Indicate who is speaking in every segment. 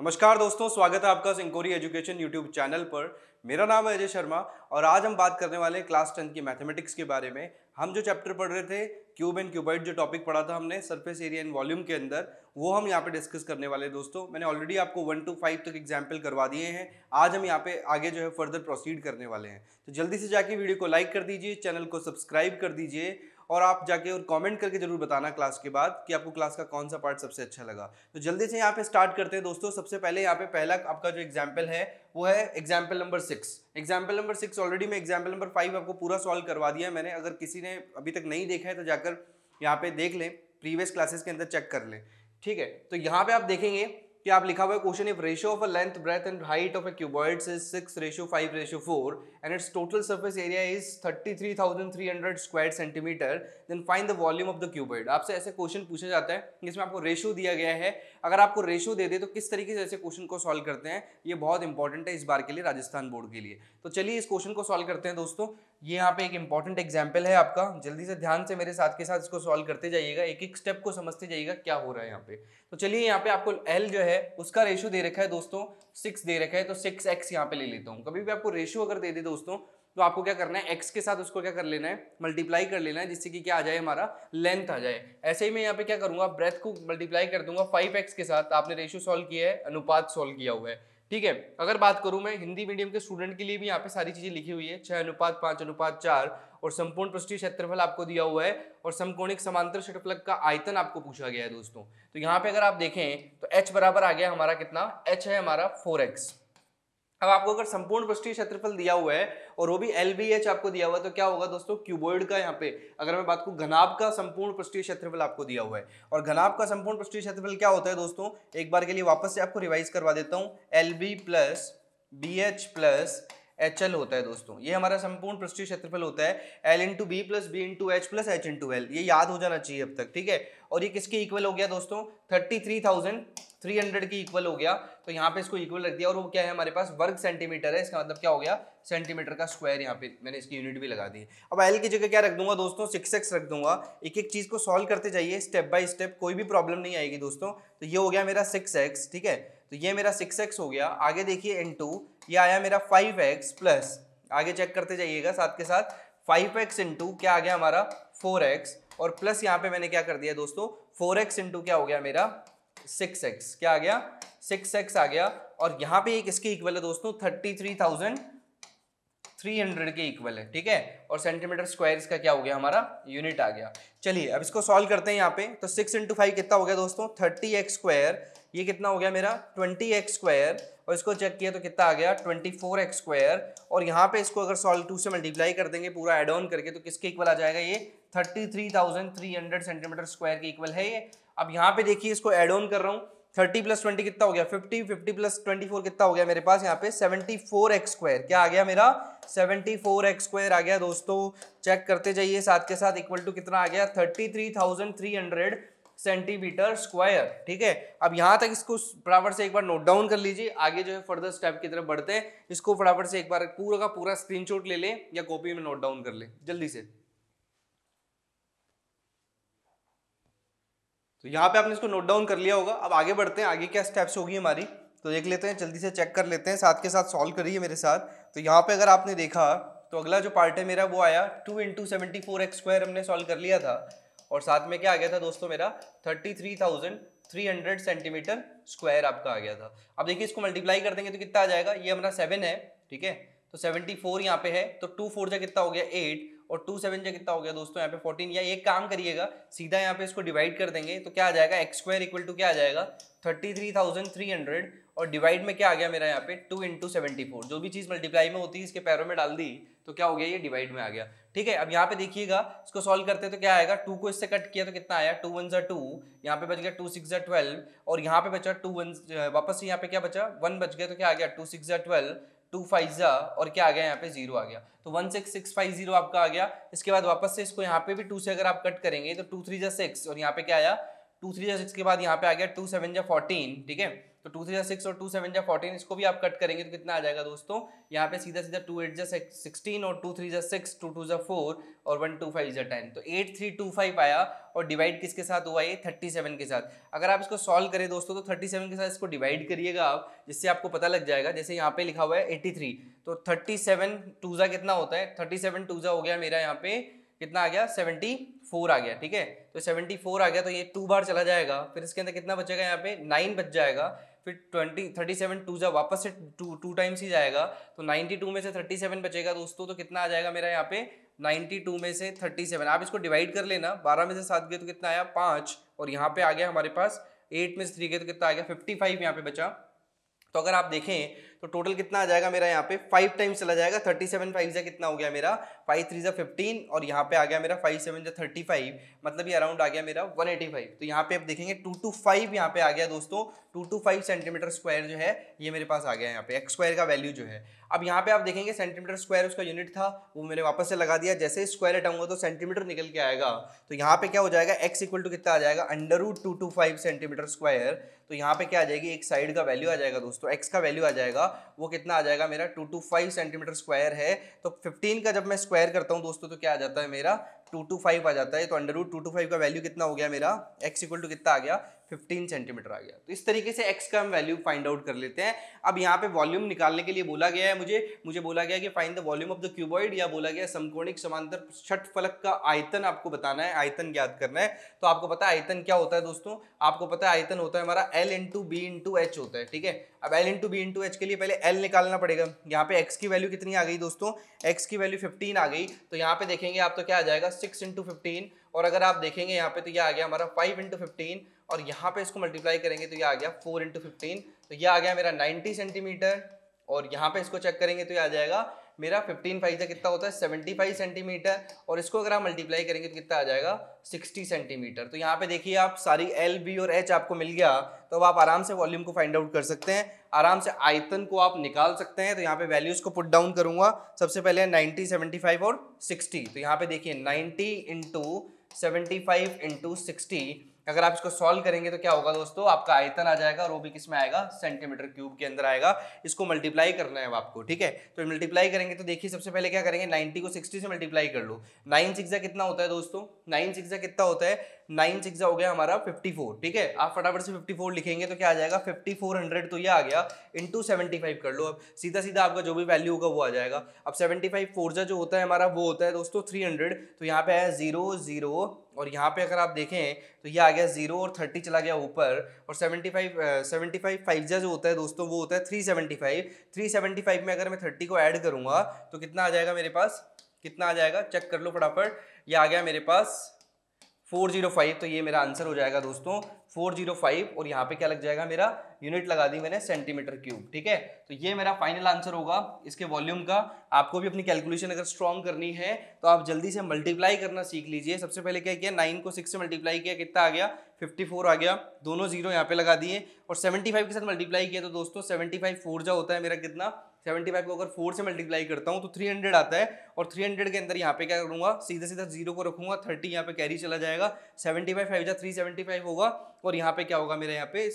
Speaker 1: नमस्कार दोस्तों, स्वागत है आपका सिंकोरी एजुकेशन यूट्यूब चैनल पर। मेरा नाम है अजय शर्मा और आज हम बात करने वाले हैं क्लास 10 की मैथमेटिक्स के बारे में। हम जो चैप्टर पढ़ रहे थे क्यूब एंड क्यूबॉइड, जो टॉपिक पढ़ा था हमने सरफेस एरिया एंड वॉल्यूम के अंदर, वो हम यहाँ पे डिस्कस करने वाले हैं दोस्तों। मैंने ऑलरेडी आपको 1 to 5 तक एग्जाम्पल करवा दिए हैं। आज हम यहाँ पे आगे जो है फर्दर प्रोसीड करने वाले हैं। तो जल्दी से जाके वीडियो को लाइक कर दीजिए, चैनल को सब्सक्राइब कर दीजिए और आप जाके और कमेंट करके जरूर बताना क्लास के बाद कि आपको क्लास का कौन सा पार्ट सबसे अच्छा लगा। तो जल्दी से यहाँ पे स्टार्ट करते हैं दोस्तों। सबसे पहले यहाँ पे पहला आपका जो एग्जाम्पल है वो है example number 6। Example number 6 already मैं एग्जाम्पल नंबर 5 आपको पूरा सॉल्व करवा दिया है मैंने। अगर किसी ने अभी तक नहीं देखा है तो जाकर यहाँ पे देख लें, प्रीवियस क्लासेस के अंदर चेक कर लें, ठीक है। तो यहाँ पे आप देखेंगे कि आप लिखा हुआ है question, if ratio of a length breadth and height of a cuboid is 6:5:4 and its total surface area is 33,300 square centimetre, then find the volume of the cuboid. आपसे ऐसे क्वेश्चन पूछा जाता है जिसमें आपको रेशियो दिया गया है। अगर आपको रेशियो दे दे तो किस तरीके से ऐसे क्वेश्चन को सॉल्व करते हैं, ये बहुत इंपॉर्टेंट है इस बार के लिए, राजस्थान बोर्ड के लिए। तो चलिए इस क्वेश्चन को सॉल्व करते हैं दोस्तों। ये यहाँ पे एक इंपॉर्टेंट एग्जाम्पल है आपका, जल्दी से ध्यान से मेरे साथ के साथ इसको सॉल्व करते जाइएगा, एक एक स्टेप को समझते जाइएगा क्या हो रहा है यहाँ पे। तो चलिए यहाँ पे आपको L जो है उसका रेशियो दे रखा है दोस्तों 6 दे रखा है, तो 6x यहाँ पे ले लेता हूँ। कभी भी आपको रेशियो अगर दे दे दोस्तों तो आपको क्या करना है, x के साथ उसको क्या कर लेना है, मल्टीप्लाई कर लेना है, जिससे कि क्या आ जाए, हमारा लेंथ आ जाए। ऐसे ही मैं यहाँ पे क्या करूंगा, ब्रेथ को मल्टीप्लाई कर दूंगा 5x के साथ। आपने रेशियो सॉल्व किया है, अनुपात सॉल्व किया हुआ है, ठीक है। अगर बात करूं मैं हिंदी मीडियम के स्टूडेंट के लिए भी यहाँ पे सारी चीजें लिखी हुई है, 6:5:4 और संपूर्ण पृष्ठीय क्षेत्रफल आपको दिया हुआ है और समकोणिक समांतर षटफलक का आयतन आपको पूछा गया है दोस्तों। तो यहाँ पे अगर आप देखें तो h बराबर आ गया हमारा कितना, h है हमारा 4x। अब आपको अगर संपूर्ण पृष्ठीय क्षेत्रफल दिया हुआ है और वो भी LBH आपको दिया हुआ है, तो क्या होगा दोस्तों, क्यूबॉइड का यहाँ पे अगर मैं बात करूं, घनाभ का संपूर्ण पृष्ठीय क्षेत्रफल आपको दिया हुआ है। और घनाभ का संपूर्ण पृष्ठीय क्षेत्रफल क्या होता है दोस्तों, एक बार के लिए वापस से आपको रिवाइज करवा देता हूं, LB plus BH plus HL होता है दोस्तों। ये हमारा संपूर्ण पृष्ठीय क्षेत्रफल होता है, L into B plus B into H plus H into L. ये याद हो जाना चाहिए अब तक, ठीक है। और ये किसके इक्वल हो गया दोस्तों, 33,300 की इक्वल हो गया। तो यहाँ पे इसको इक्वल रख दिया और वो क्या है हमारे पास वर्ग सेंटीमीटर है, इसका मतलब क्या हो गया, सेंटीमीटर का स्क्वायर। यहाँ पे मैंने इसकी यूनिट भी लगा दी। अब एल की जगह क्या रख दूंगा दोस्तों, 6x रख दूंगा। एक एक चीज को सॉल्व करते जाइए स्टेप बाय स्टेप, कोई भी प्रॉब्लम नहीं आएगी दोस्तों। तो ये हो गया मेरा 6x, ठीक है। तो ये मेरा 6x हो गया। आगे देखिए इनटू ये आया मेरा 5x प्लस, आगे चेक करते जाइएगा साथ के साथ, 5x इंटू क्या आ गया हमारा 4x और प्लस यहाँ पे मैंने क्या कर दिया दोस्तों, 4x इंटू क्या हो गया मेरा 6x, क्या आ गया 6x आ गया। और यहाँ पे एक इसके इक्वल है दोस्तों 33,300 के इक्वल है, ठीक है। और सेंटीमीटर स्क्वायर इसका क्या हो गया, हमारा यूनिट आ गया। चलिए अब इसको सॉल्व करते हैं। यहाँ पे तो 6 इंटू 5 कितना हो गया दोस्तों, 30x स्क्वायर। ये कितना हो गया मेरा 20x स्क्वायर और इसको चेक किया तो कितना आ गया 24x स्क्वायर। और यहाँ पे इसको अगर सॉल्व 2 से मल्टीप्लाई कर देंगे पूरा एड ऑन करके तो किसके इक्वल आ जाएगा, ये 33,300 सेंटीमीटर स्क्वायर के इक्वल है ये। अब यहाँ पे देखिए इसको एड ऑन कर रहा हूँ, 30 प्लस 20 कितना हो गया 50, 50 प्लस 24 कितना हो गया मेरे पास यहाँ पे 74x स्क्वायर। क्या आ गया मेरा 74x स्क्वायर आ गया दोस्तों। चेक करते जाइए साथ के साथ, इक्वल टू कितना आ गया 33,300 सेंटीमीटर स्क्वायर, ठीक है। अब यहां तक इसको फटाफट से एक बार नोट डाउन कर लीजिए। आगे जो है फर्दर स्टेप की तरफ बढ़ते हैं, इसको फटाफट से एक बार पूरा का पूरा स्क्रीनशॉट ले लें या कॉपी में नोट डाउन कर लें जल्दी से। तो यहाँ पे आपने इसको नोट डाउन कर लिया होगा। अब आगे बढ़ते हैं, आगे क्या स्टेप्स होगी हमारी तो देख लेते हैं, जल्दी से चेक कर लेते हैं, साथ के साथ सॉल्व करिए मेरे साथ। तो यहाँ पे अगर आपने देखा तो अगला जो पार्ट है मेरा वो आया 2 इंटू 74x स्क्वायर हमने सॉल्व कर लिया था और साथ में क्या आ गया था दोस्तों मेरा 33,300 सेंटीमीटर स्क्वायर आपका आ गया था। अब देखिए इसको मल्टीप्लाई कर देंगे तो कितना आ जाएगा, ये हमारा 7 है, ठीक है। तो 74 यहाँ पे है तो 2 4 जा कितना हो गया 8 और 2 7 जा कितना हो गया दोस्तों यहाँ पे 14। या एक काम करिएगा सीधा यहाँ पे इसको डिवाइड कर देंगे तो क्या आ जाएगा, एक्स स्क्वायर इक्वल टू क्या आ जाएगा 33,300 और डिवाइड में क्या आ गया मेरा यहाँ पे 2 इंटू 74। जो भी चीज मल्टीप्लाई में होती है इसके पैरों में डाल दी तो क्या हो गया, ये डिवाइड में आ गया, ठीक है। अब यहाँ पे देखिएगा इसको सॉल्व करते तो क्या आएगा, 2 को इससे कट किया तो कितना आया 2 1 2, यहाँ पे बच गया 2 6 12 और यहाँ पे बचा 2 1, वापस से यहाँ पे क्या बचा 1 बच गया तो क्या आ गया 2 6 12, 2 5 और क्या आ गया यहाँ पे 0 आ गया। तो 16650 आपका आ गया। इसके बाद वापस से इसको यहाँ पे भी 2 से अगर आप कट करेंगे तो 2 3 6 और यहाँ पे क्या आया 2 3 6 के बाद यहाँ पे आ गया 2 7 14, ठीक है। तो 2 3 6 और 2 7 14, इसको भी आप कट करेंगे तो कितना आ जाएगा दोस्तों, यहाँ पे सीधा सीधा 2 8 16 और 2 3 6, 2 2 4 और 1 2 5 10, तो 8325 आया। और डिवाइड किसके साथ हुआ, ये 37 के साथ। अगर आप इसको सॉल्व करें दोस्तों तो 37 के साथ इसको डिवाइड करिएगा आप, जिससे आपको पता लग जाएगा। जैसे यहाँ पे लिखा हुआ है 83, तो 37 टूजा कितना होता है, 37 टूजा हो गया मेरा यहाँ पे कितना आ गया, 74 आ गया। ठीक है, तो 74 आ गया, तो ये 2 बार चला जाएगा, फिर इसके अंदर कितना बचेगा, यहाँ पे 9 बच जाएगा। फिर 37 टू जा वापस से टू टाइम्स ही जाएगा, तो 92 में से 37 बचेगा दोस्तों, तो कितना आ जाएगा मेरा यहाँ पे 92 में से 37। आप इसको डिवाइड कर लेना, 12 में से 7 गए तो कितना आया 5, और यहाँ पे आ गया हमारे पास 8 में से 3 गए तो कितना आ गया 55 यहाँ पे बचा। तो अगर आप देखें तो टोटल कितना आ जाएगा मेरा, यहाँ पे 5 टाइम्स चला जाएगा। 37 5 जा कितना हो गया मेरा, 5 3 जा 15, और यहाँ पे आ गया मेरा 5 7 जा 35, मतलब ये अराउंड आ गया मेरा 185। तो यहाँ पे आप देखेंगे 225 यहाँ पे आ गया दोस्तों, 225 सेंटीमीटर स्क्वायर जो है ये मेरे पास आ गया यहाँ पे, एक्स स्क्वायर का वैल्यू जो है। अब यहाँ पे आप देखेंगे सेंटीमीटर स्क्वायर उसका यूनिट था, वो मैंने वापस से लगा दिया। जैसे स्क्वायर हटाऊंगा तो सेंटीमीटर निकल के आएगा, तो यहाँ पे क्या हो जाएगा, x इक्वल टू कितना आ जाएगा, √225 सेंटीमीटर स्क्वायर। तो यहाँ पे क्या आ जाएगी, एक साइड का वैल्यू आ जाएगा दोस्तों, x का वैल्यू आ जाएगा, वो कितना आ जाएगा मेरा 225 सेंटीमीटर स्क्वायर है। तो 15 का जब मैं स्क्वायर करता हूँ दोस्तों तो क्या आ जाता है मेरा 225 आ जाता है। तो √225 का वैल्यू कितना हो गया मेरा, x इक्वल टू कितना आ गया 15 सेंटीमीटर आ गया। तो इस तरीके से x का हम वैल्यू फाइंड आउट कर लेते हैं। अब यहाँ पे वॉल्यूम निकालने के लिए बोला गया है मुझे बोला गया कि find the volume of the cuboid, या बोला गया समकोणिक समांतर षटफलक का आयतन आपको बताना है, आयतन ज्ञात करना है। तो आपको पता है आयतन क्या होता है दोस्तों, आपको पता है आयतन होता है हमारा L into B into H होता है। ठीक है, अब L into B into H के लिए पहले L निकालना पड़ेगा। यहाँ पे x की वैल्यू कितनी आ गई दोस्तों, x की वैल्यू 15 आ गई। तो यहाँ पे देखेंगे आप तो क्या आ जाएगा 6 इंटू 15, और अगर आप देखेंगे यहाँ पे तो यह आ गया हमारा 5 इंटू 15, और यहाँ पे इसको मल्टीप्लाई करेंगे तो ये आ गया 4 इंटू 15, तो ये आ गया मेरा 90 सेंटीमीटर। और यहाँ पे इसको चेक करेंगे तो ये आ जाएगा मेरा 15 5 से कितना होता है 75 सेंटीमीटर, और इसको अगर आप मल्टीप्लाई करेंगे तो कितना आ जाएगा 60 सेंटीमीटर। तो यहाँ पे देखिए आप सारी L B और H आपको मिल गया, तो अब आप आराम से वॉल्यूम को फाइंड आउट कर सकते हैं, आराम से आयतन को आप निकाल सकते हैं। तो यहाँ पे वैल्यूज को पुट डाउन करूंगा। सबसे पहले 90 75 और 60, तो यहाँ पे देखिए 90 इंटू 75 इंटू 60, अगर आप इसको सॉल्व करेंगे तो क्या होगा दोस्तों, आपका आयतन आ जाएगा, और वो भी किस में आएगा, सेंटीमीटर क्यूब के अंदर आएगा। इसको मल्टीप्लाई करना है आपको। ठीक है, तो मल्टीप्लाई करेंगे तो देखिए सबसे पहले क्या करेंगे, 90 को 60 से मल्टीप्लाई कर लो। 9 6 कितना होता है दोस्तों, 9 6 कितना होता है, 9 6 हो गया हमारा 54। ठीक है, आप फटाफट से 54 लिखेंगे तो क्या आ जाएगा 5400, तो ये आ गया इंटू 75 कर लो। अब सीधा सीधा आपका जो भी वैल्यू होगा वो आ जाएगा। अब 75 4 जो होता है हमारा वो होता है दोस्तों 300, तो यहाँ पे आया 0 0, और यहाँ पे अगर आप देखें तो ये आ गया 0 और 30 चला गया ऊपर, और 75 5 जो होता है दोस्तों वो होता है 375। 375 में अगर मैं 30 को ऐड करूंगा तो कितना आ जाएगा मेरे पास, कितना आ जाएगा चेक कर लो फटाफट, ये आ गया मेरे पास 405। तो ये मेरा आंसर हो जाएगा दोस्तों 405, और यहाँ पे क्या लग जाएगा, मेरा यूनिट लगा दी मैंने सेंटीमीटर क्यूब। ठीक है, तो ये मेरा फाइनल आंसर होगा इसके वॉल्यूम का। आपको भी अपनी कैलकुलेशन अगर स्ट्रॉन्ग करनी है तो आप जल्दी से मल्टीप्लाई करना सीख लीजिए। सबसे पहले क्या किया, 9 को 6 से मल्टीप्लाई किया, कितना आ गया 54 आ गया, दोनों जीरो यहाँ पे लगा दिए, और 75 के साथ मल्टीप्लाई किया तो दोस्तों 75 4 जा होता है मेरा कितना, 75 को अगर 4 से मल्टीप्लाई करता हूँ तो 300 आता है, और 300 के अंदर यहाँ पे क्या करूँगा, सीधा सीधा 0 को रखूंगा, 30 यहाँ पे कैरी चला जाएगा, 75 5 जा 375 होगा, और यहाँ पे क्या होगा मेरे यहाँ पे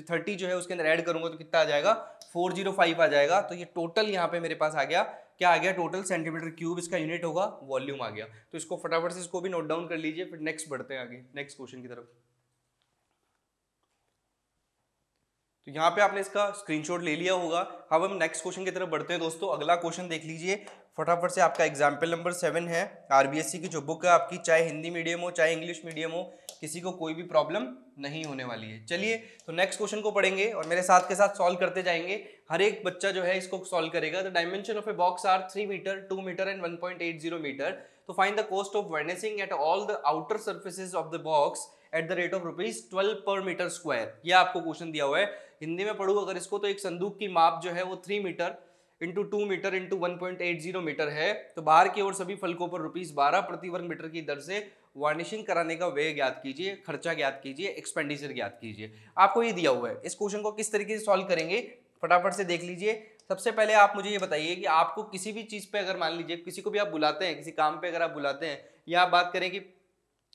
Speaker 1: 30 जो है उसके अंदर ऐड करूंगा तो कितना आ जाएगा 405 आ जाएगा। तो ये टोटल यहाँ पे मेरे पास आ गया, क्या आ गया टोटल सेंटीमीटर क्यूब, इसका यूनिट होगा वॉल्यूम आ गया। तो इसको फटाफट से इसको भी नोट डाउन कर लीजिए, फिर नेक्स्ट बढ़ते हैं आगे नेक्स्ट क्वेश्चन की तरफ। तो यहाँ पे आपने इसका स्क्रीनशॉट ले लिया होगा। अब हम नेक्स्ट क्वेश्चन की तरफ बढ़ते हैं दोस्तों। अगला क्वेश्चन देख लीजिए फटाफट से, आपका एग्जाम्पल नंबर 7 है। आरबीएससी की जो बुक है आपकी, चाहे हिंदी मीडियम हो चाहे इंग्लिश मीडियम हो, किसी को कोई भी प्रॉब्लम नहीं होने वाली है। चलिए तो नेक्स्ट क्वेश्चन को पढ़ेंगे और मेरे साथ के साथ सॉल्व करते जाएंगे। हर एक बच्चा जो है इसको सॉल्व करेगा। The dimension of a box are 3 metre 2 metre and 1.80 metre. तो find the cost of varnishing at all the outer surfaces of the box at the rate of ₹12 per metre square. ये आपको question दिया हुआ है। हिंदी में पढ़ूं अगर इसको, तो एक संदूक की माप जो है वो 3 metre into 2 metre into 1.80 metre है। तो बाहर की ओर सभी फलकों पर ₹12 प्रति वर्ग मीटर की दर से वार्निशिंग कराने का व्यय ज्ञात कीजिए, खर्चा ज्ञात कीजिए, एक्सपेंडिचर ज्ञात कीजिए। आपको ये दिया हुआ है। इस क्वेश्चन को किस तरीके से सॉल्व करेंगे फटाफट से देख लीजिए। सबसे पहले आप मुझे ये बताइए कि आपको किसी भी चीज पे अगर मान लीजिए किसी को भी आप बुलाते हैं, किसी काम पे अगर आप बुलाते हैं, या आप बात करें कि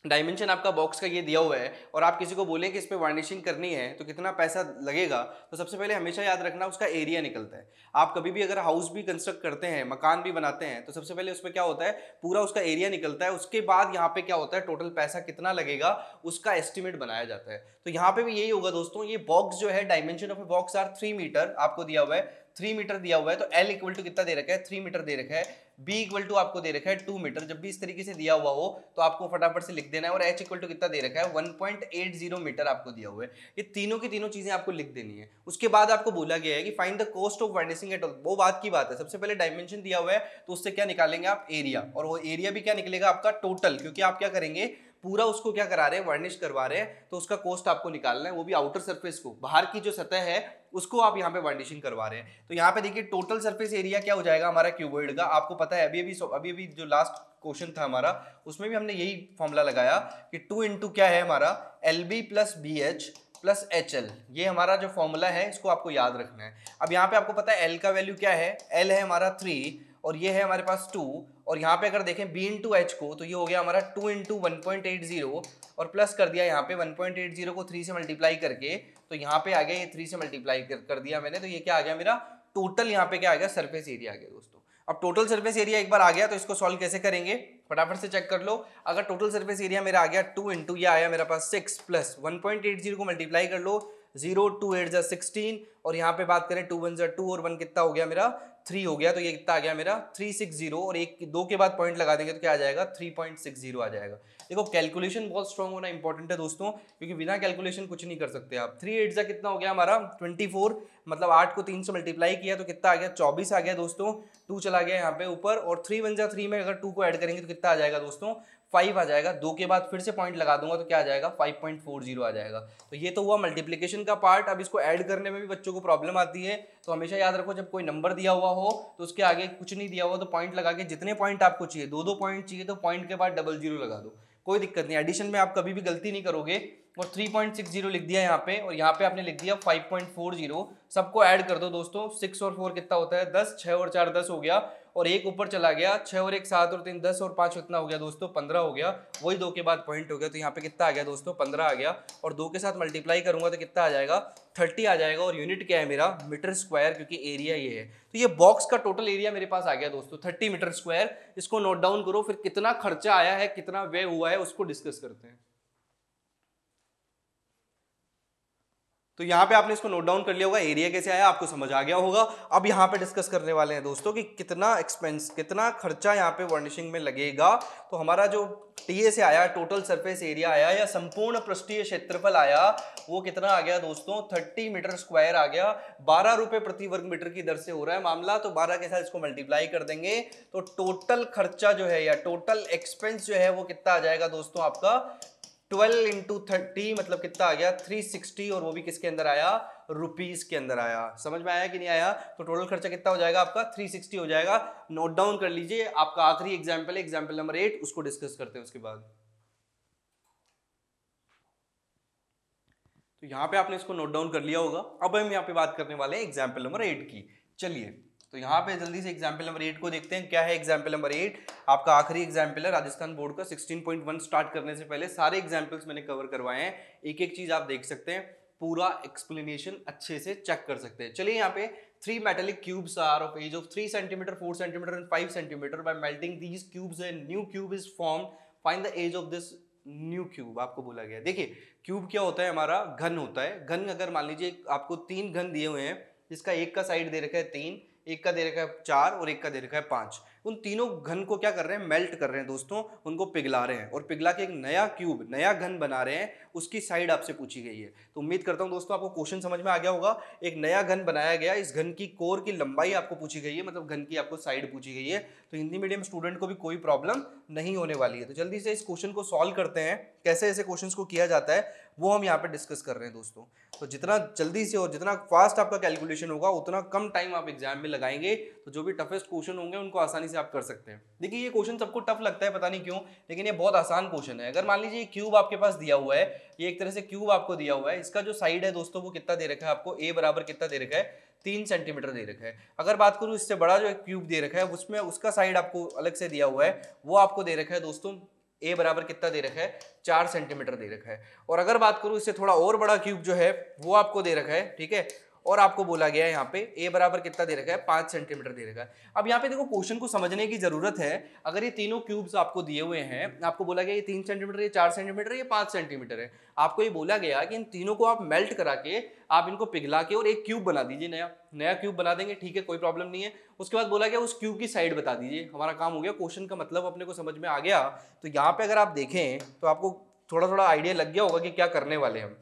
Speaker 1: डायमेंशन आपका बॉक्स का ये दिया हुआ है और आप किसी को बोलें कि इस पे वार्निशिंग करनी है तो कितना पैसा लगेगा, तो सबसे पहले हमेशा याद रखना उसका एरिया निकलता है। आप कभी भी अगर हाउस भी कंस्ट्रक्ट करते हैं, मकान भी बनाते हैं, तो सबसे पहले उसमें क्या होता है, पूरा उसका एरिया निकलता है। उसके बाद यहाँ पे क्या होता है, टोटल पैसा कितना लगेगा उसका एस्टिमेट बनाया जाता है। तो यहाँ पे भी यही होगा दोस्तों। ये बॉक्स जो है, dimension of a box are 3 metre आपको दिया हुआ है, 3 मीटर दिया हुआ है। तो L इक्वल टू कितना दे रखा है, 3 मीटर दे रखा है। B इक्वल टू आपको दे रखा है 2 मीटर। जब भी इस तरीके से दिया हुआ हो तो आपको फटाफट से लिख देना है। और H इक्वल टू कितना दे रखा है, 1.80 मीटर आपको दिया हुआ है। ये तीनों की तीनों चीजें आपको लिख देनी है। उसके बाद आपको बोला गया है कि find the cost of varnishing at all. वो बात की बात है, सबसे पहले डायमेंशन दिया हुआ है तो उससे क्या निकालेंगे आप, एरिया। और वो एरिया भी क्या निकलेगा आपका, टोटल। क्योंकि आप क्या करेंगे, पूरा उसको क्या करा रहे हैं, वार्निश करवा रहे हैं, तो उसका कॉस्ट आपको निकालना है, वो भी आउटर सरफेस को, बाहर की जो सतह है उसको आप यहाँ पे वार्निशिंग करवा रहे हैं। तो यहाँ पे देखिए टोटल सरफेस एरिया क्या हो जाएगा हमारा क्यूबॉइड का, आपको पता है अभी जो लास्ट क्वेश्चन था हमारा उसमें भी हमने यही फॉर्मूला लगाया कि 2 इंटू क्या है हमारा, LB plus BH plus HL। ये हमारा जो फॉर्मूला है इसको आपको याद रखना है। अब यहाँ पे आपको पता है L का वैल्यू क्या है, L है हमारा 3 और ये है हमारे पास 2। और यहाँ पे अगर देखें B इंटू H को तो ये हो गया हमारा 2 इंटू 1.80 और प्लस कर दिया यहाँ पे 1.80 को 3 से मल्टीप्लाई करके, तो यहाँ पे आ गया ये 3 से मल्टीप्लाई कर दिया मैंने, तो ये क्या आ गया मेरा टोटल, यहाँ पे क्या आ गया, सरफेस एरिया आ गया दोस्तों। अब टोटल सरफेस एरिया एक बार आ गया तो इसको सॉल्व कैसे करेंगे, फटाफट से चेक कर लो। अगर टोटल सरफेस एरिया मेरा आ गया 2 इंटू ये आया मेरा पास 6 प्लस 1.80 को मल्टीप्लाई कर लो, 0 2 8 16 और यहाँ पे बात करें 2 1 2 और 1 कितना हो गया मेरा 3 हो गया। तो ये कितना आ गया मेरा 360 और एक दो के बाद पॉइंट लगा देंगे तो क्या आ जाएगा 3.60 आ जाएगा। देखो कैलकुलेशन बहुत स्ट्रांग होना इंपॉर्टेंट है दोस्तों, क्योंकि बिना कैलकुलेशन कुछ नहीं कर सकते आप। 3 8 कितना हो गया हमारा 24, मतलब 8 को 3 से मल्टीप्लाई किया तो कितना आ गया 24 आ गया दोस्तों। 2 चला गया यहाँ पे ऊपर और 3 1 3 में अगर 2 को ऐड करेंगे तो कितना आ जाएगा दोस्तों 5 आ जाएगा। 2 के बाद फिर से पॉइंट लगा दूंगा तो क्या आ जाएगा 5.40 आ जाएगा। तो ये तो हुआ मल्टीप्लिकेशन का पार्ट। अब इसको ऐड करने में भी बच्चों को प्रॉब्लम आती है, तो हमेशा याद रखो जब कोई नंबर दिया हुआ हो तो उसके आगे कुछ नहीं दिया हुआ तो पॉइंट लगा के, जितने पॉइंट आपको चाहिए 2 पॉइंट चाहिए तो पॉइंट के बाद 00 लगा दो, कोई दिक्कत नहीं। एडिशन में आप कभी भी गलती नहीं करोगे। और 3.60 लिख दिया यहाँ पे और यहाँ पे आपने लिख दिया 5.40। सबको ऐड कर दो दोस्तों, 6 और 4 कितना होता है 10, 6 और 4 10 हो गया और एक ऊपर चला गया, 6 और 1 7 और 3 10 और 5 कितना हो गया दोस्तों 15 हो गया। वही 2 के बाद पॉइंट हो गया तो यहाँ पे कितना आ गया दोस्तों 15 आ गया। और 2 के साथ मल्टीप्लाई करूंगा तो कितना आ जाएगा 30 आ जाएगा। और यूनिट क्या है मेरा मीटर स्क्वायर, क्योंकि एरिया ये है। तो ये बॉक्स का टोटल एरिया मेरे पास आ गया दोस्तों 30 मीटर स्क्वायर। इसको नोट डाउन करो, फिर कितना खर्चा आया है कितना व्यय हुआ है उसको डिस्कस करते हैं। तो यहाँ पे आपने इसको नोट डाउन कर लिया होगा, एरिया कैसे आया आपको समझ आ गया होगा। अब यहाँ पे डिस्कस करने वाले हैं दोस्तों कि कितना एक्सपेंस, कितना खर्चा यहाँ पे वार्निशिंग में लगेगा। तो हमारा जो टीए से आया, टोटल सरफेस एरिया आया या संपूर्ण पृष्ठीय क्षेत्रफल आया, वो कितना आ गया दोस्तों 30 मीटर स्क्वायर आ गया। 12 रुपए प्रति वर्ग मीटर की दर से हो रहा है मामला, तो 12 के साथ इसको मल्टीप्लाई कर देंगे तो टोटल खर्चा जो है या टोटल एक्सपेंस जो है वो कितना आ जाएगा दोस्तों आपका 12 इंटू 30, मतलब कितना आ गया 360 और वो भी किसके अंदर आया, रुपीस के अंदर आया। समझ में आया कि नहीं आया। तो टोटल खर्चा कितना हो जाएगा आपका 360 हो जाएगा। नोट डाउन कर लीजिए, आपका आखिरी एग्जाम्पल है एग्जाम्पल नंबर 8, उसको डिस्कस करते हैं उसके बाद। तो यहाँ पे आपने इसको नोट डाउन कर लिया होगा। अब हम यहाँ पे बात करने वाले हैं एग्जाम्पल नंबर 8 की। चलिए तो यहाँ पे जल्दी से एग्जाम्पल नंबर 8 को देखते हैं। क्या है एग्जाम्पल नंबर 8, आपका आखिरी एग्जाम्पल है राजस्थान बोर्ड का। 16.1 स्टार्ट करने से पहले सारे एग्जाम्पल्स मैंने कवर करवाए हैं, एक एक चीज आप देख सकते हैं, पूरा एक्सप्लेनेशन अच्छे से चेक कर सकते हैं। चलिए यहाँ पे 3 metallic cubes are of age of 3 centimeter, 4 centimeter and 5 centimeter. By melting these cubes a new cube is formed. Find the age of this new cube आपको बोला गया। देखिए क्यूब क्या होता है, हमारा घन होता है। घन अगर मान लीजिए आपको 3 घन दिए हुए हैं, जिसका एक का साइड दे रखा है 3, एक का दे रखा है 4 और एक का दे रखा है 5। उन तीनों घन को क्या कर रहे हैं, मेल्ट कर रहे हैं दोस्तों, उनको पिघला रहे हैं और पिघला के एक नया क्यूब, नया घन बना रहे हैं। उसकी साइड आपसे पूछी गई है। तो उम्मीद करता हूं दोस्तों आपको क्वेश्चन समझ में आ गया होगा। एक नया घन बनाया गया, इस घन की कोर की लंबाई आपको पूछी गई है, मतलब घन की आपको साइड पूछी गई है। तो हिंदी मीडियम स्टूडेंट को भी कोई प्रॉब्लम नहीं होने वाली है। तो जल्दी से इस क्वेश्चन को सॉल्व करते हैं। कैसे ऐसे क्वेश्चन को किया जाता है वो हम यहाँ पे डिस्कस कर रहे हैं दोस्तों। तो जितना जल्दी से और जितना फास्ट आपका कैलकुलेशन होगा उतना कम टाइम आप एग्जाम में लगाएंगे, तो जो भी टफेस्ट क्वेश्चन होंगे उनको आसानी से आप कर सकते हैं। देखिए ये क्वेश्चन सबको टफ लगता है, पता नहीं क्यों, लेकिन ये बहुत आसान क्वेश्चन है। अगर मान लीजिए ये क्यूब आपके पास दिया हुआ है, ये एक तरह से क्यूब आपको दिया हुआ है, इसका जो साइड है दोस्तों वो कितना दे रखा है आपको, ए बराबर कितना दे रखा है 3 सेंटीमीटर दे रखा है। अगर बात करूं इससे बड़ा जो एक क्यूब दे रखा है उसमें उसका साइड आपको अलग से दिया हुआ है, वो आपको दे रखा है दोस्तों ए बराबर कितना दे रखा है, 4 सेंटीमीटर दे रखा है। और अगर बात करूं इससे थोड़ा और बड़ा क्यूब जो है वो आपको दे रखा है, ठीक है, और आपको बोला गया है यहाँ पे ए बराबर कितना दे रखा है, 5 सेंटीमीटर दे रखा है। अब यहाँ पे देखो क्वेश्चन को समझने की जरूरत है। अगर ये तीनों क्यूब्स आपको दिए हुए हैं, आपको बोला गया ये 3 सेंटीमीटर, ये 4 सेंटीमीटर, ये 5 सेंटीमीटर है, आपको ये बोला गया कि इन तीनों को आप मेल्ट करा के आप इनको पिघला के और एक क्यूब बना दीजिए, नया नया क्यूब बना देंगे, ठीक है, कोई प्रॉब्लम नहीं है। उसके बाद बोला गया उस क्यूब की साइड बता दीजिए, हमारा काम हो गया। क्वेश्चन का मतलब अपने को समझ में आ गया। तो यहाँ पे अगर आप देखें तो आपको थोड़ा थोड़ा आइडिया लग गया होगा कि क्या करने वाले हम।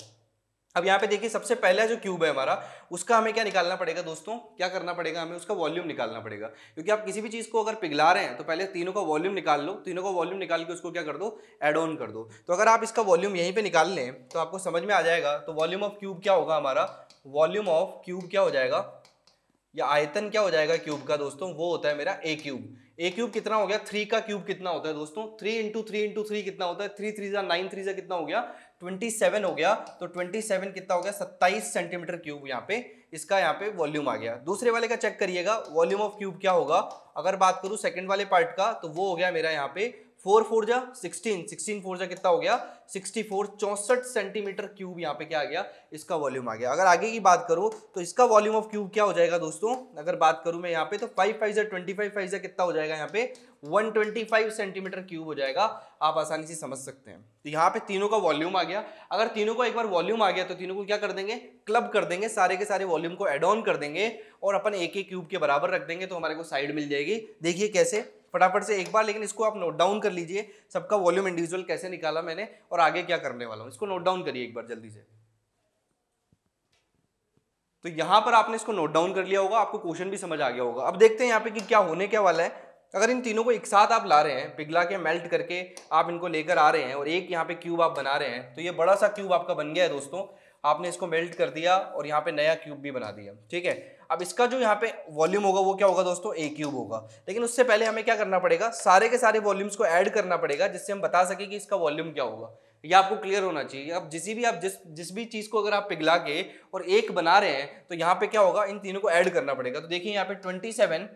Speaker 1: अब यहाँ पे देखिए सबसे पहला जो क्यूब है हमारा, उसका हमें क्या निकालना पड़ेगा दोस्तों, क्या करना पड़ेगा हमें, उसका वॉल्यूम निकालना पड़ेगा। क्योंकि आप किसी भी चीज को अगर पिघला रहे हैं तो पहले तीनों का वॉल्यूम निकाल लो, तीनों का वॉल्यूम निकाल के उसको क्या कर दो, एड ऑन कर दो। तो अगर आप इसका वॉल्यूम यहीं पे निकाल लें तो आपको समझ में आ जाएगा। तो वॉल्यूम ऑफ क्यूब क्या होगा हमारा, वॉल्यूम ऑफ क्यूब क्या हो जाएगा, या आयतन क्या हो जाएगा क्यूब का दोस्तों, वो होता है मेरा ए क्यूब। ए क्यूब कितना हो गया, 3 का क्यूब कितना होता है दोस्तों, 3 इंटू 3 इंटू 3 कितना होता है, 3 3 जा 9, 3 जा कितना हो गया, 27 हो गया। तो 27 कितना हो गया, 27 सेंटीमीटर क्यूब यहाँ पे इसका यहाँ पे वॉल्यूम आ गया। दूसरे वाले का चेक करिएगा, वॉल्यूम ऑफ क्यूब क्या होगा। अगर बात करूं सेकंड वाले पार्ट का तो वो हो गया मेरा यहाँ पे 4 4 जा 16, 16 4 जा कितना हो गया, 64, 64 सेंटीमीटर क्यूब यहाँ पे क्या आ गया, इसका वॉल्यूम आ गया। अगर आगे की बात करूं तो इसका वॉल्यूम ऑफ क्यूब क्या हो जाएगा दोस्तों, अगर बात करूं मैं यहाँ पे तो 5 5 जा 25, 5 जा कितना हो जाएगा यहाँ पे 125 सेंटीमीटर क्यूब हो जाएगा। आप आसानी से समझ सकते हैं। तो यहाँ पे तीनों का वॉल्यूम आ गया। अगर तीनों का एक बार वॉल्यूम आ गया तो तीनों को क्या कर देंगे, क्लब कर देंगे, सारे के सारे वॉल्यूम को एड ऑन कर देंगे और अपन एक एक क्यूब के बराबर रख देंगे तो हमारे को साइड मिल जाएगी। देखिए कैसे, फटाफट से एक बार, लेकिन इसको आप नोट डाउन कर लीजिए, सबका वॉल्यूम इंडिविजुअल कैसे निकाला मैंने और आगे क्या करने वाला हूं, इसको नोट डाउन करिए एक बार जल्दी से। तो यहां पर आपने इसको नोट डाउन कर लिया होगा, आपको क्वेश्चन भी समझ आ गया होगा। अब देखते हैं यहाँ पे कि क्या होने क्या वाला है। अगर इन तीनों को एक साथ आप ला रहे हैं, पिघला के मेल्ट करके आप इनको लेकर आ रहे हैं और एक यहाँ पे क्यूब आप बना रहे हैं, तो ये बड़ा सा क्यूब आपका बन गया है दोस्तों। आपने इसको मेल्ट कर दिया और यहाँ पे नया क्यूब भी बना दिया, ठीक है। अब इसका जो यहाँ पे वॉल्यूम होगा वो क्या होगा दोस्तों, ए क्यूब होगा। लेकिन उससे पहले हमें क्या करना पड़ेगा, सारे के सारे वॉल्यूम्स को ऐड करना पड़ेगा जिससे हम बता सके कि इसका वॉल्यूम क्या होगा। ये आपको क्लियर होना चाहिए। अब जिस भी चीज को अगर आप पिघला के और एक बना रहे हैं तो यहाँ पे क्या होगा, इन तीनों को ऐड करना पड़ेगा। तो देखिए यहाँ पे 27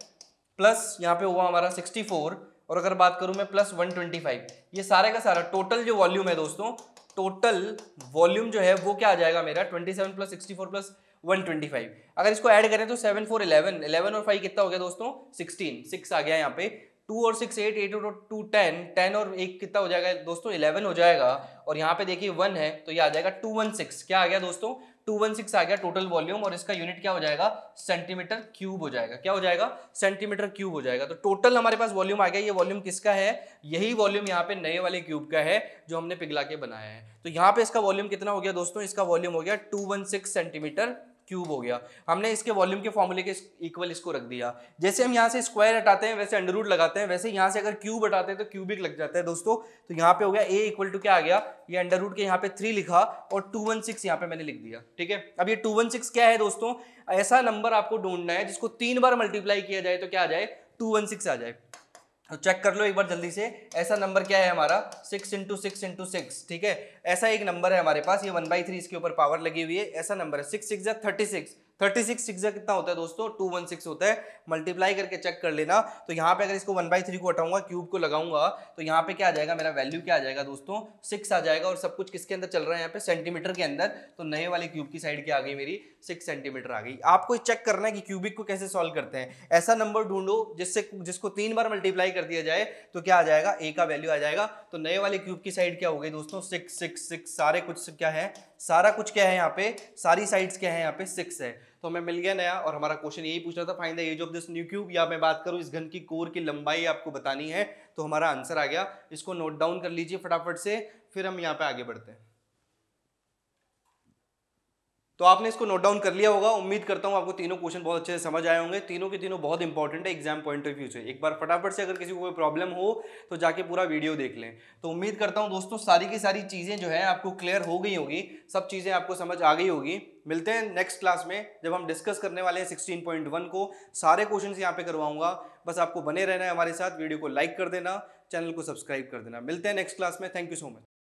Speaker 1: प्लस यहाँ पे हुआ हमारा 64, और अगर बात करूं मैं प्लस 125, ये सारे का सारा टोटल जो वॉल्यूम है दोस्तों, टोटल वॉल्यूम जो है वो क्या आ जाएगा मेरा 27 प्लस 64 प्लस 125। अगर इसको ऐड करें तो 7 4 11, 11 और 5 कितना हो गया दोस्तों 16, 6 आ गया यहाँ पे। 2 और 6 8, 8 और 2 10, 10 और 1 कितना हो जाएगा दोस्तों 11 हो जाएगा। और यहाँ पे देखिए 1 है तो ये आ जाएगा 216, क्या आ गया दोस्तों 216 आ गया टोटल वॉल्यूम। और इसका यूनिट क्या हो जाएगा, सेंटीमीटर क्यूब हो जाएगा। क्या हो जाएगा, सेंटीमीटर क्यूब हो जाएगा। तो टोटल हमारे पास वॉल्यूम आ गया। ये वॉल्यूम किसका है, यही वॉल्यूम यहाँ पे नए वाले क्यूब का है जो हमने पिघला के बनाया है। तो यहाँ पे इसका वॉल्यूम कितना हो गया दोस्तों, इसका वॉल्यूम हो गया 216 सेंटीमीटर क्यूब हो गया। हमने इसके वॉल्यूम के फॉर्मूले के इक्वल इसको रख दिया। जैसे हम यहाँ से स्क्वायर हटाते हैं वैसे अंडर रूट लगाते हैं, वैसे यहाँ से अगर क्यूब हटाते हैं तो क्यूबिक लग जाता है दोस्तों। तो यहाँ पे हो गया a इक्वल टू क्या आ गया, ये अंडर रूट के यहाँ पे 3 लिखा और 216 यहाँ पे मैंने लिख दिया, ठीक है। अब ये 216 क्या है दोस्तों, ऐसा नंबर आपको ढूंढना है जिसको 3 बार मल्टीप्लाई किया जाए तो क्या आ जाए 216 आ जाए। तो चेक कर लो एक बार जल्दी से, ऐसा नंबर क्या है हमारा 6 इंटू 6 इंटू 6, ठीक है। ऐसा एक नंबर है हमारे पास, ये 1/3 इसके ऊपर पावर लगी हुई है, ऐसा नंबर है 6 6 36, 36 6 कितना होता है दोस्तों 216 होता है। मल्टीप्लाई करके चेक कर लेना। तो यहाँ पे अगर इसको 1/3 को हटाऊंगा, क्यूब को लगाऊंगा तो यहाँ पे क्या आ जाएगा, मेरा वैल्यू क्या आ जाएगा दोस्तों 6 आ जाएगा। और सब कुछ किसके अंदर चल रहा है यहाँ पे, सेंटीमीटर के अंदर। तो नए वाले क्यूब की साइड क्या आ गई मेरी 6 सेंटीमीटर आ गई। आपको चेक करना है कि क्यूबिक को कैसे सॉल्व करते हैं। ऐसा नंबर ढूंढो जिसको 3 बार मल्टीप्लाई कर दिया जाए तो क्या आ जाएगा, a का वैल्यू आ जाएगा। तो नए वाले क्यूब की साइड क्या हो गई दोस्तों 6 6 6, सारे कुछ क्या है, सारा कुछ क्या है यहाँ पे, सारी साइड्स क्या है यहाँ पे 6 है। तो हमें मिल गया नया। और हमारा क्वेश्चन यही पूछ रहा था, find the edge of this new cube, या मैं बात करूं इस घन की कोर की लंबाई आपको बतानी है। तो हमारा आंसर आ गया। इसको नोट डाउन कर लीजिए फटाफट से, फिर हम यहाँ पे आगे बढ़ते हैं। तो आपने इसको नोट डाउन कर लिया होगा। उम्मीद करता हूं आपको तीनों क्वेश्चन बहुत अच्छे से समझ आए होंगे। तीनों के तीनों बहुत इंपॉर्टेंट है एग्जाम पॉइंट ऑफ व्यू से। एक बार फटाफट से अगर किसी को कोई प्रॉब्लम हो तो जाके पूरा वीडियो देख लें। तो उम्मीद करता हूं दोस्तों सारी की सारी चीजें जो है आपको क्लियर हो गई होगी, सब चीजें आपको समझ आ गई होगी। मिलते हैं नेक्स्ट क्लास में जब हम डिस्कस करने वाले हैं 16.1 को। सारे क्वेश्चन यहाँ पे करवाऊंगा, बस आपको बने रहना है हमारे साथ। वीडियो को लाइक कर देना, चैनल को सब्सक्राइब कर देना। मिलते हैं नेक्स्ट क्लास में। Thank you so much.